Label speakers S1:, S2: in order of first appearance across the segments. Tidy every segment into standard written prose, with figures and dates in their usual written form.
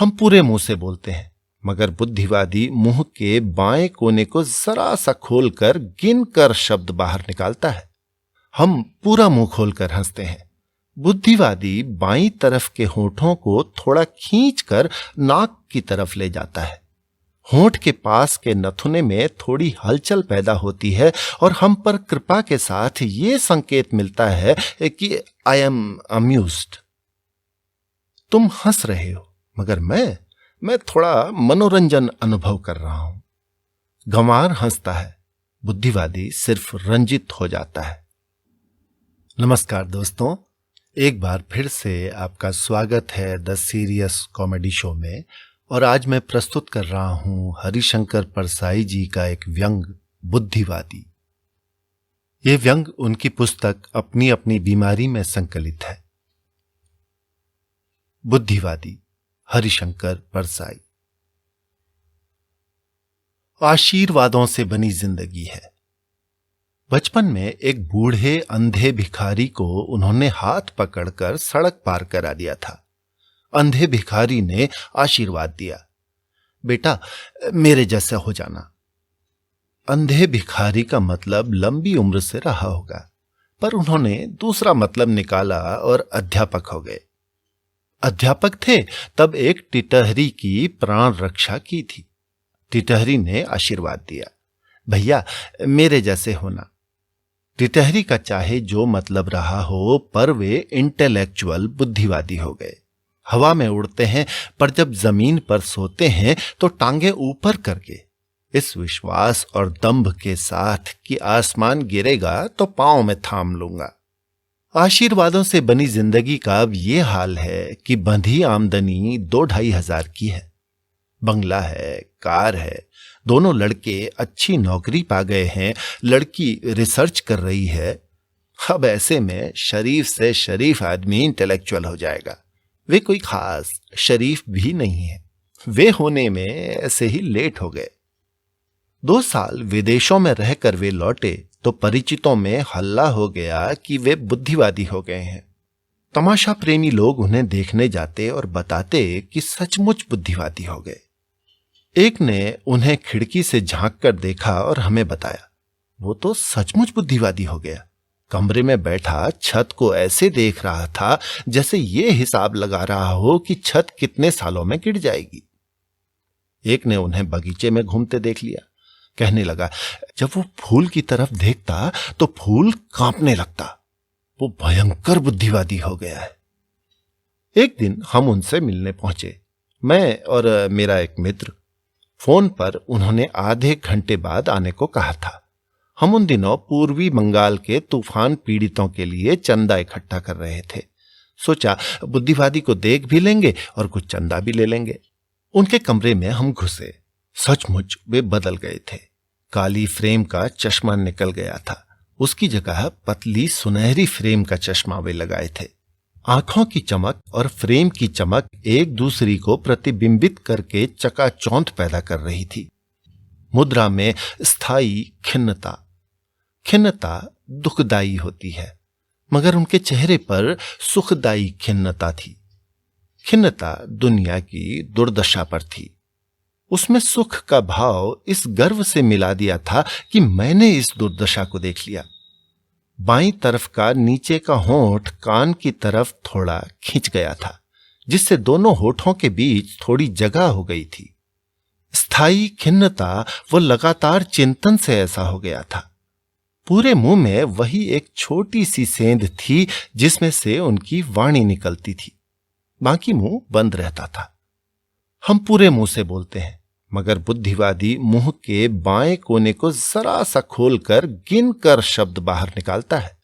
S1: हम पूरे मुंह से बोलते हैं, मगर बुद्धिवादी मुंह के बाएं कोने को जरा सा खोलकर गिनकर शब्द बाहर निकालता है। हम पूरा मुंह खोलकर हंसते हैं। बुद्धिवादी बाईं तरफ के होठों को थोड़ा खींचकर नाक की तरफ ले जाता है। होंठ के पास के नथुने में थोड़ी हलचल पैदा होती है और हम पर कृपा के साथ ये संकेत मिलता है कि आई एम अम्यूज्ड। तुम हंस रहे हो, मगर मैं थोड़ा मनोरंजन अनुभव कर रहा हूं। गंवार हंसता है, बुद्धिवादी सिर्फ रंजित हो जाता है। नमस्कार दोस्तों, एक बार फिर से आपका स्वागत है द सीरियस कॉमेडी शो में। और आज मैं प्रस्तुत कर रहा हूं हरिशंकर परसाई जी का एक व्यंग बुद्धिवादी। यह व्यंग उनकी पुस्तक अपनी अपनी बीमारी में संकलित है। बुद्धिवादी, हरिशंकर परसाई। आशीर्वादों से बनी जिंदगी है। बचपन में एक बूढ़े अंधे भिखारी को उन्होंने हाथ पकड़कर सड़क पार करा दिया था। अंधे भिखारी ने आशीर्वाद दिया, बेटा मेरे जैसे हो जाना। अंधे भिखारी का मतलब लंबी उम्र से रहा होगा, पर उन्होंने दूसरा मतलब निकाला और अध्यापक हो गए। अध्यापक थे तब एक टिटहरी की प्राण रक्षा की थी। टिटहरी ने आशीर्वाद दिया, भैया मेरे जैसे होना। टिटहरी का चाहे जो मतलब रहा हो, पर वे इंटेलेक्चुअल बुद्धिवादी हो गए। हवा में उड़ते हैं, पर जब जमीन पर सोते हैं तो टांगे ऊपर करके, इस विश्वास और दंभ के साथ कि आसमान गिरेगा तो पांव में थाम लूंगा। आशीर्वादों से बनी जिंदगी का अब ये हाल है कि बंधी आमदनी 2-2.5 हजार की है। बंगला है, कार है, दोनों लड़के अच्छी नौकरी पा गए हैं, लड़की रिसर्च कर रही है। अब ऐसे में शरीफ से शरीफ आदमी इंटेलेक्चुअल हो जाएगा। वे कोई खास शरीफ भी नहीं है, वे होने में ऐसे ही लेट हो गए। 2 साल विदेशों में रहकर वे लौटे तो परिचितों में हल्ला हो गया कि वे बुद्धिवादी हो गए हैं। तमाशा प्रेमी लोग उन्हें देखने जाते और बताते कि सचमुच बुद्धिवादी हो गए। एक ने उन्हें खिड़की से झांक कर देखा और हमें बताया, वो तो सचमुच बुद्धिवादी हो गया। कमरे में बैठा छत को ऐसे देख रहा था जैसे ये हिसाब लगा रहा हो कि छत कितने सालों में गिर जाएगी। एक ने उन्हें बगीचे में घूमते देख लिया। कहने लगा, जब वो फूल की तरफ देखता तो फूल कांपने लगता। वो भयंकर बुद्धिवादी हो गया है। एक दिन हम उनसे मिलने पहुंचे, मैं और मेरा एक मित्र। फोन पर उन्होंने आधे घंटे बाद आने को कहा था। हम उन दिनों पूर्वी बंगाल के तूफान पीड़ितों के लिए चंदा इकट्ठा कर रहे थे। सोचा बुद्धिवादी को देख भी लेंगे और कुछ चंदा भी ले लेंगे। उनके कमरे में हम घुसे। सचमुच वे बदल गए थे। काली फ्रेम का चश्मा निकल गया था, उसकी जगह पतली सुनहरी फ्रेम का चश्मा वे लगाए थे। आंखों की चमक और फ्रेम की चमक एक दूसरी को प्रतिबिंबित करके चकाचौंध पैदा कर रही थी। मुद्रा में स्थायी खिन्नता दुखदाई होती है, मगर उनके चेहरे पर सुखदाई खिन्नता थी। खिन्नता दुनिया की दुर्दशा पर थी। उसमें सुख का भाव इस गर्व से मिला दिया था कि मैंने इस दुर्दशा को देख लिया। बाईं तरफ का नीचे का होंठ कान की तरफ थोड़ा खिंच गया था, जिससे दोनों होठों के बीच थोड़ी जगह हो गई थी। स्थायी खिन्नता वो लगातार चिंतन से ऐसा हो गया था। पूरे मुंह में वही एक छोटी सी सेंध थी जिसमें से उनकी वाणी निकलती थी, बाकी मुंह बंद रहता था। हम पूरे मुंह से बोलते हैं, मगर बुद्धिवादी मुंह के बाएं कोने को जरा सा खोलकर गिनकर शब्द बाहर निकालता है।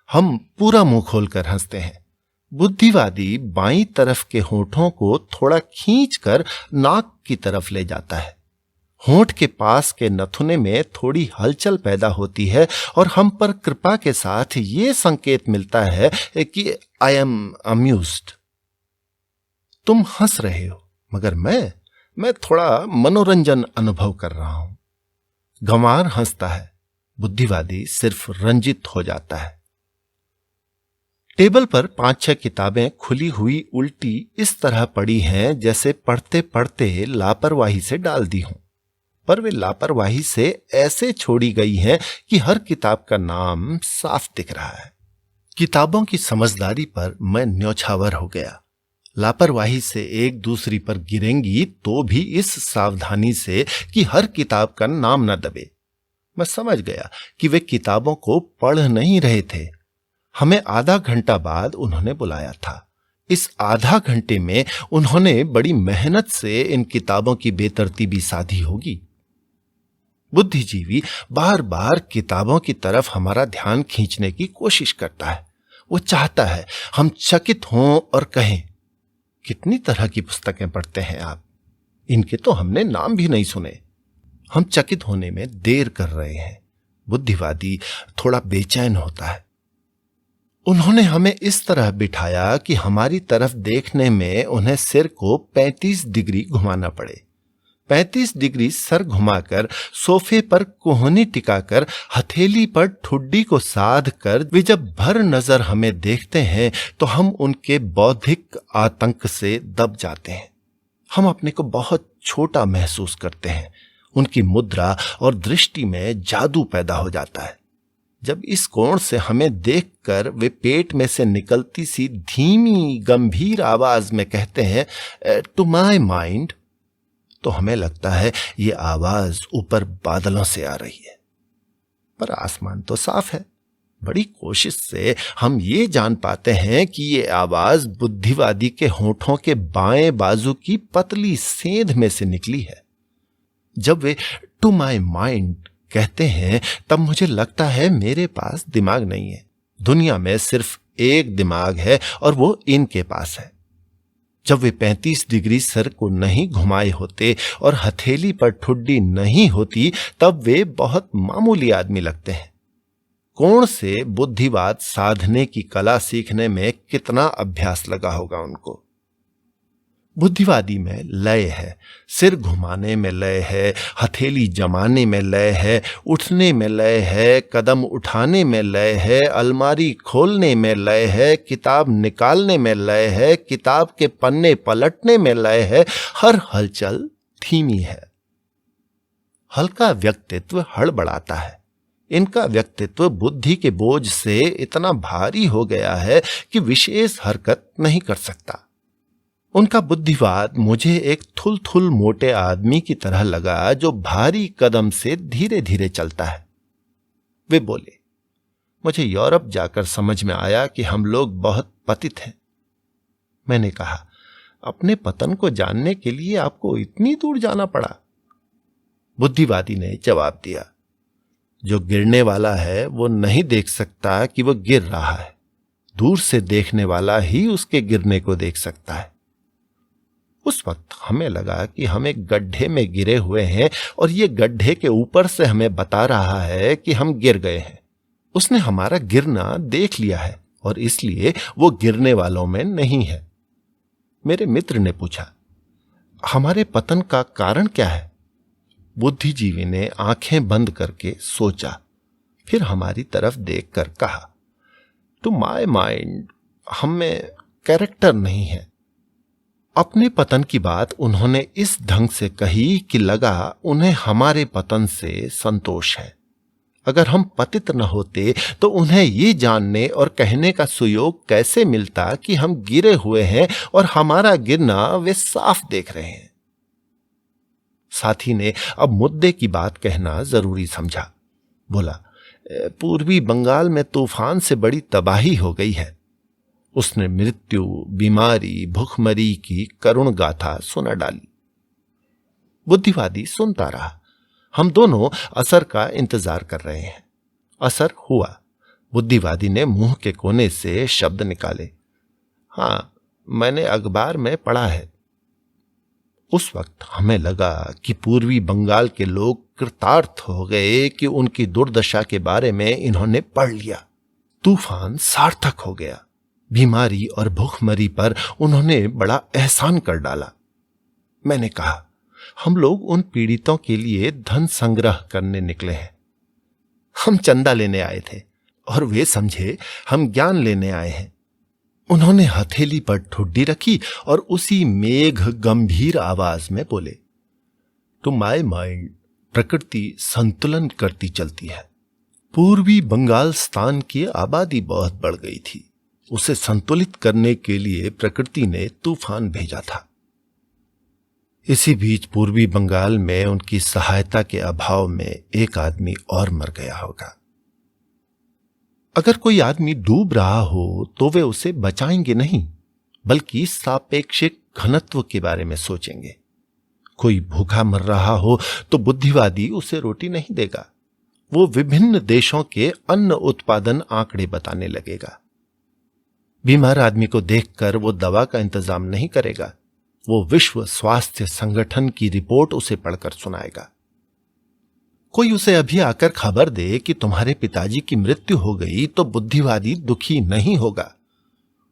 S1: हम पूरा मुंह खोलकर हंसते हैं। बुद्धिवादी बाईं तरफ के होठों को थोड़ा खींचकर नाक की तरफ ले जाता है। होंठ के पास के नथुने में थोड़ी हलचल पैदा होती है और हम पर कृपा के साथ ये संकेत मिलता है कि आई एम अम्यूज्ड। तुम हंस रहे हो, मगर मैं थोड़ा मनोरंजन अनुभव कर रहा हूं। गंवार हंसता है, बुद्धिवादी सिर्फ रंजित हो जाता है। टेबल पर 5-6 किताबें खुली हुई उल्टी इस तरह पड़ी हैं जैसे पढ़ते पढ़ते लापरवाही से डाल दी हों, पर वे लापरवाही से ऐसे छोड़ी गई हैं कि हर किताब का नाम साफ दिख रहा है। किताबों की समझदारी पर मैं न्यौछावर हो गया। लापरवाही से एक दूसरी पर गिरेंगी तो भी इस सावधानी से कि हर किताब का नाम न दबे। मैं समझ गया कि वे किताबों को पढ़ नहीं रहे थे। हमें आधा घंटा बाद उन्होंने बुलाया था। इस आधा घंटे में उन्होंने बड़ी मेहनत से इन किताबों की बेतरतीबी साधी होगी। बुद्धिजीवी बार बार किताबों की तरफ हमारा ध्यान खींचने की कोशिश करता है। वो चाहता है हम चकित हों और कहें, कितनी तरह की पुस्तकें पढ़ते हैं आप, इनके तो हमने नाम भी नहीं सुने। हम चकित होने में देर कर रहे हैं। बुद्धिवादी थोड़ा बेचैन होता है। उन्होंने हमें इस तरह बिठाया कि हमारी तरफ देखने में उन्हें सिर को 35 डिग्री घुमाना पड़े। 35 डिग्री सर घुमाकर सोफे पर कोहनी टिकाकर हथेली पर ठुड्डी को साध कर वे जब भर नजर हमें देखते हैं तो हम उनके बौद्धिक आतंक से दब जाते हैं। हम अपने को बहुत छोटा महसूस करते हैं। उनकी मुद्रा और दृष्टि में जादू पैदा हो जाता है। जब इस कोण से हमें देखकर वे पेट में से निकलती सी धीमी गंभीर आवाज में कहते हैं, टू माय माइंड, तो हमें लगता है ये आवाज ऊपर बादलों से आ रही है, पर आसमान तो साफ है। बड़ी कोशिश से हम ये जान पाते हैं कि ये आवाज बुद्धिवादी के होठों के बाएं बाजू की पतली सेंध में से निकली है। जब वे टू माय माइंड कहते हैं तब मुझे लगता है मेरे पास दिमाग नहीं है। दुनिया में सिर्फ एक दिमाग है और वो इनके पास है। जब वे 35 डिग्री सर को नहीं घुमाए होते और हथेली पर ठुड्डी नहीं होती तब वे बहुत मामूली आदमी लगते हैं। कोण से बुद्धिवाद साधने की कला सीखने में कितना अभ्यास लगा होगा उनको। बुद्धिवादी में लय है, सिर घुमाने में लय है, हथेली जमाने में लय है, उठने में लय है, कदम उठाने में लय है, अलमारी खोलने में लय है, किताब निकालने में लय है, किताब के पन्ने पलटने में लय है। हर हलचल धीमी है। हल्का व्यक्तित्व हड़बड़ाता है। इनका व्यक्तित्व बुद्धि के बोझ से इतना भारी हो गया है कि विशेष हरकत नहीं कर सकता। उनका बुद्धिवाद मुझे एक थुल मोटे आदमी की तरह लगा जो भारी कदम से धीरे धीरे चलता है। वे बोले, मुझे यूरोप जाकर समझ में आया कि हम लोग बहुत पतित हैं। मैंने कहा, अपने पतन को जानने के लिए आपको इतनी दूर जाना पड़ा? बुद्धिवादी ने जवाब दिया, जो गिरने वाला है वो नहीं देख सकता कि वो गिर रहा है। दूर से देखने वाला ही उसके गिरने को देख सकता है। उस वक्त हमें लगा कि हम एक गड्ढे में गिरे हुए हैं और ये गड्ढे के ऊपर से हमें बता रहा है कि हम गिर गए हैं। उसने हमारा गिरना देख लिया है और इसलिए वो गिरने वालों में नहीं है। मेरे मित्र ने पूछा, हमारे पतन का कारण क्या है? बुद्धिजीवी ने आंखें बंद करके सोचा, फिर हमारी तरफ देखकर कहा, टू माय माइंड, हम में कैरेक्टर नहीं है। अपने पतन की बात उन्होंने इस ढंग से कही कि लगा उन्हें हमारे पतन से संतोष है। अगर हम पतित न होते तो उन्हें ये जानने और कहने का सुयोग कैसे मिलता कि हम गिरे हुए हैं और हमारा गिरना वे साफ देख रहे हैं। साथी ने अब मुद्दे की बात कहना जरूरी समझा। बोला, पूर्वी बंगाल में तूफान से बड़ी तबाही हो गई है। उसने मृत्यु, बीमारी, भूखमरी की करुण गाथा सुना डाली। बुद्धिवादी सुनता रहा। हम दोनों असर का इंतजार कर रहे हैं। असर हुआ। बुद्धिवादी ने मुंह के कोने से शब्द निकाले, हां, मैंने अखबार में पढ़ा है। उस वक्त हमें लगा कि पूर्वी बंगाल के लोग कृतार्थ हो गए कि उनकी दुर्दशा के बारे में इन्होंने पढ़ लिया। तूफान सार्थक हो गया। बीमारी और भूखमरी पर उन्होंने बड़ा एहसान कर डाला। मैंने कहा, हम लोग उन पीड़ितों के लिए धन संग्रह करने निकले हैं। हम चंदा लेने आए थे और वे समझे हम ज्ञान लेने आए हैं। उन्होंने हथेली पर ठुड्डी रखी और उसी मेघ गंभीर आवाज में बोले, टू माय माइंड प्रकृति संतुलन करती चलती है। पूर्वी बंगाल स्थान की आबादी बहुत बढ़ गई थी। उसे संतुलित करने के लिए प्रकृति ने तूफान भेजा था। इसी बीच पूर्वी बंगाल में उनकी सहायता के अभाव में एक आदमी और मर गया होगा। अगर कोई आदमी डूब रहा हो तो वे उसे बचाएंगे नहीं, बल्कि सापेक्षिक घनत्व के बारे में सोचेंगे। कोई भूखा मर रहा हो तो बुद्धिवादी उसे रोटी नहीं देगा। वो विभिन्न देशों के अन्न उत्पादन आंकड़े बताने लगेगा। बीमार आदमी को देखकर वो दवा का इंतजाम नहीं करेगा। वो विश्व स्वास्थ्य संगठन की रिपोर्ट उसे पढ़कर सुनाएगा। कोई उसे अभी आकर खबर दे कि तुम्हारे पिताजी की मृत्यु हो गई तो बुद्धिवादी दुखी नहीं होगा।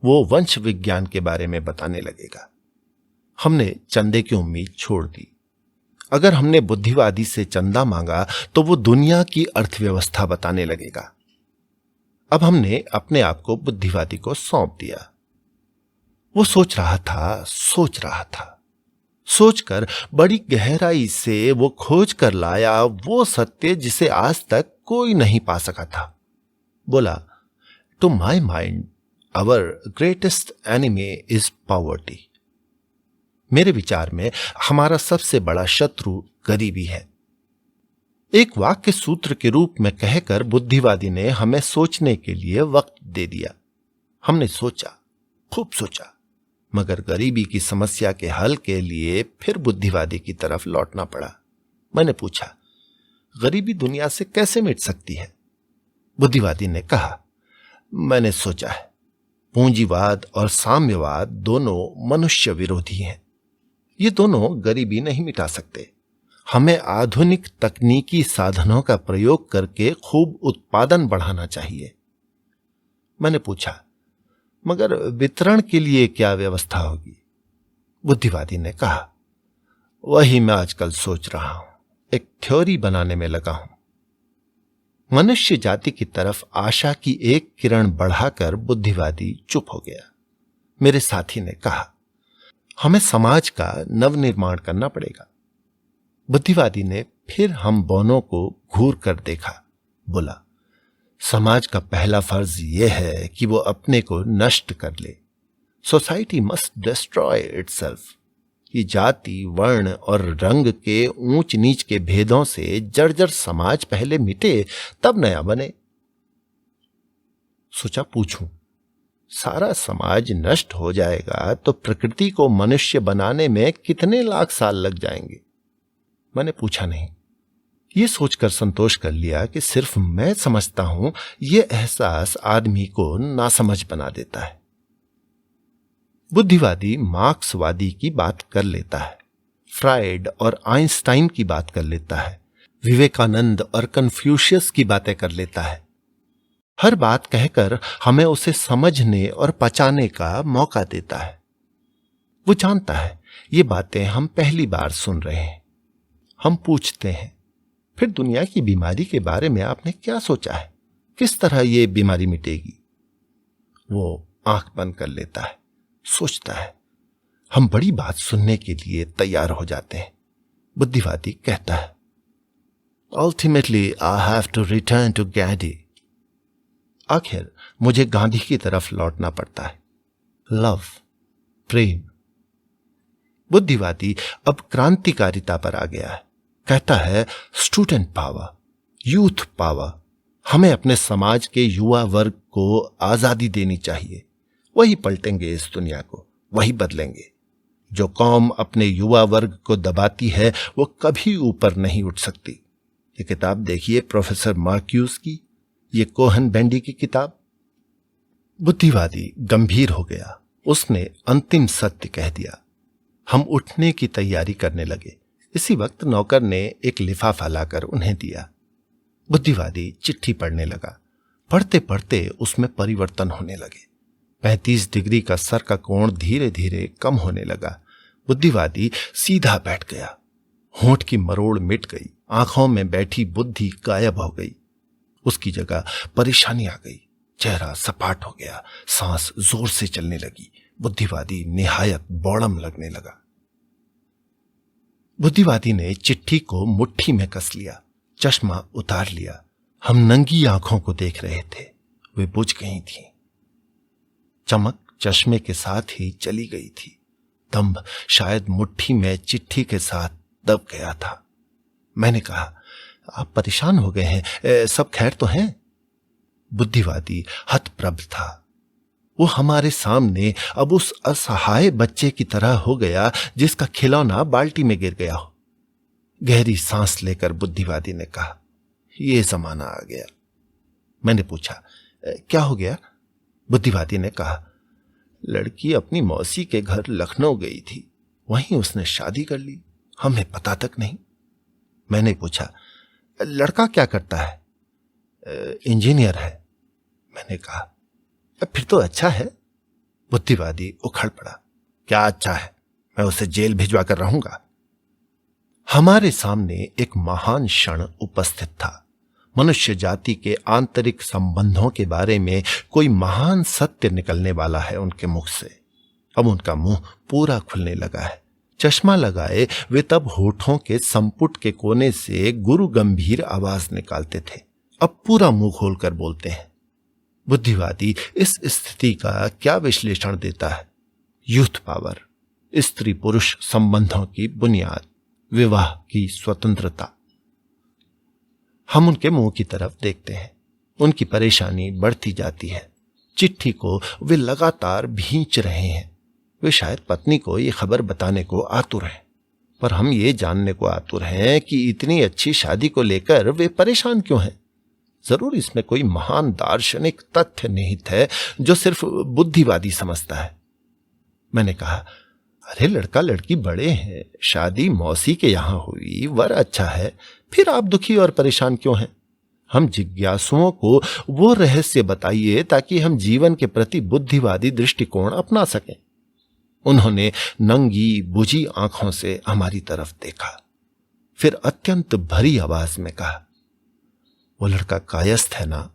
S1: वो वंश विज्ञान के बारे में बताने लगेगा। हमने चंदे की उम्मीद छोड़ दी। अगर हमने बुद्धिवादी से चंदा मांगा तो वो दुनिया की अर्थव्यवस्था बताने लगेगा। अब हमने अपने आप को बुद्धिवादी को सौंप दिया। वो सोच रहा था, सोचकर बड़ी गहराई से वो खोज कर लाया वो सत्य जिसे आज तक कोई नहीं पा सका था। बोला, to my mind our greatest enemy is poverty. मेरे विचार में हमारा सबसे बड़ा शत्रु गरीबी है। एक वाक्य सूत्र के रूप में कहकर बुद्धिवादी ने हमें सोचने के लिए वक्त दे दिया। हमने सोचा, खूब सोचा, मगर गरीबी की समस्या के हल के लिए फिर बुद्धिवादी की तरफ लौटना पड़ा। मैंने पूछा, गरीबी दुनिया से कैसे मिट सकती है? बुद्धिवादी ने कहा, मैंने सोचा है, पूंजीवाद और साम्यवाद दोनों मनुष्य विरोधी हैं। ये दोनों गरीबी नहीं मिटा सकते। हमें आधुनिक तकनीकी साधनों का प्रयोग करके खूब उत्पादन बढ़ाना चाहिए। मैंने पूछा, मगर वितरण के लिए क्या व्यवस्था होगी? बुद्धिवादी ने कहा, वही मैं आजकल सोच रहा हूं, एक थ्योरी बनाने में लगा हूं। मनुष्य जाति की तरफ आशा की एक किरण बढ़ाकर बुद्धिवादी चुप हो गया। मेरे साथी ने कहा, हमें समाज का नवनिर्माण करना पड़ेगा। बुद्धिवादी ने फिर हम दोनों को घूर कर देखा। बोला, समाज का पहला फर्ज यह है कि वो अपने को नष्ट कर ले। Society must destroy itself. ये जाति, वर्ण और रंग के ऊंच नीच के भेदों से जर्जर समाज पहले मिटे, तब नया बने। सोचा पूछूं, सारा समाज नष्ट हो जाएगा तो प्रकृति को मनुष्य बनाने में कितने लाख साल लग जाएंगे? मैंने पूछा नहीं। ये सोचकर संतोष कर लिया कि सिर्फ मैं समझता हूं, यह एहसास आदमी को नासमझ बना देता है। बुद्धिवादी मार्क्सवादी की बात कर लेता है, फ्राइड और आइंस्टाइन की बात कर लेता है, विवेकानंद और कन्फ्यूशियस की बातें कर लेता है। हर बात कहकर हमें उसे समझने और पचाने का मौका देता है। वो जानता है ये बातें हम पहली बार सुन रहे हैं। हम पूछते हैं, फिर दुनिया की बीमारी के बारे में आपने क्या सोचा है? किस तरह ये बीमारी मिटेगी? वो आंख बंद कर लेता है, सोचता है। हम बड़ी बात सुनने के लिए तैयार हो जाते हैं। बुद्धिवादी कहता है, ultimately I have to return to Gandhi. आखिर मुझे गांधी की तरफ लौटना पड़ता है। लव, प्रेम। बुद्धिवादी अब क्रांतिकारिता पर आ गया है। कहता है, स्टूडेंट पावर, यूथ पावर। हमें अपने समाज के युवा वर्ग को आजादी देनी चाहिए। वही पलटेंगे इस दुनिया को, वही बदलेंगे। जो कौम अपने युवा वर्ग को दबाती है वो कभी ऊपर नहीं उठ सकती। ये किताब देखिए प्रोफेसर मार्क्यूस की, ये कोहन बेंडी की किताब। बुद्धिवादी गंभीर हो गया। उसने अंतिम सत्य कह दिया। हम उठने की तैयारी करने लगे। इसी वक्त नौकर ने एक लिफाफा लाकर उन्हें दिया। बुद्धिवादी चिट्ठी पढ़ने लगा। पढ़ते पढ़ते उसमें परिवर्तन होने लगे। 35 डिग्री का सर का कोण धीरे धीरे कम होने लगा। बुद्धिवादी सीधा बैठ गया। होंठ की मरोड़ मिट गई। आंखों में बैठी बुद्धि गायब हो गई। उसकी जगह परेशानी आ गई। चेहरा सपाट हो गया, सांस जोर से चलने लगी। बुद्धिवादी निहायत बौड़म लगने लगा। बुद्धिवादी ने चिट्ठी को मुट्ठी में कस लिया, चश्मा उतार लिया। हम नंगी आंखों को देख रहे थे, वे बुझ गई थीं। चमक चश्मे के साथ ही चली गई थी। दम्भ शायद मुट्ठी में चिट्ठी के साथ दब गया था। मैंने कहा, आप परेशान हो गए हैं, सब खैर तो हैं? बुद्धिवादी हतप्रभ था। वो हमारे सामने अब उस असहाय बच्चे की तरह हो गया जिसका खिलौना बाल्टी में गिर गया हो। गहरी सांस लेकर बुद्धिवादी ने कहा, यह जमाना आ गया। मैंने पूछा, क्या हो गया? बुद्धिवादी ने कहा, लड़की अपनी मौसी के घर लखनऊ गई थी, वहीं उसने शादी कर ली, हमें पता तक नहीं। मैंने पूछा, लड़का क्या करता है? इंजीनियर है। मैंने कहा, फिर तो अच्छा है। बुद्धिवादी उखड़ पड़ा, क्या अच्छा है? मैं उसे जेल भिजवा कर रहूंगा। हमारे सामने एक महान क्षण उपस्थित था। मनुष्य जाति के आंतरिक संबंधों के बारे में कोई महान सत्य निकलने वाला है उनके मुख से। अब उनका मुंह पूरा खुलने लगा है। चश्मा लगाए वे तब होठों के संपुट के कोने से गुरु गंभीर आवाज निकालते थे, अब पूरा मुंह खोलकर बोलते हैं। बुद्धिवादी इस स्थिति का क्या विश्लेषण देता है? यूथ पावर, स्त्री पुरुष संबंधों की बुनियाद, विवाह की स्वतंत्रता। हम उनके मुंह की तरफ देखते हैं। उनकी परेशानी बढ़ती जाती है। चिट्ठी को वे लगातार भींच रहे हैं। वे शायद पत्नी को ये खबर बताने को आतुर हैं, पर हम ये जानने को आतुर हैं कि इतनी अच्छी शादी को लेकर वे परेशान क्यों हैं। जरूर इसमें कोई महान दार्शनिक तथ्य निहित है जो सिर्फ बुद्धिवादी समझता है। मैंने कहा, अरे लड़का लड़की बड़े हैं, शादी मौसी के यहां हुई, वर अच्छा है, फिर आप दुखी और परेशान क्यों हैं? हम जिज्ञासुओं को वो रहस्य बताइए ताकि हम जीवन के प्रति बुद्धिवादी दृष्टिकोण अपना सकें। उन्होंने नंगी बुझी आंखों से हमारी तरफ देखा, फिर अत्यंत भरी आवाज में कहा, वो लड़का कायस्थ है ना?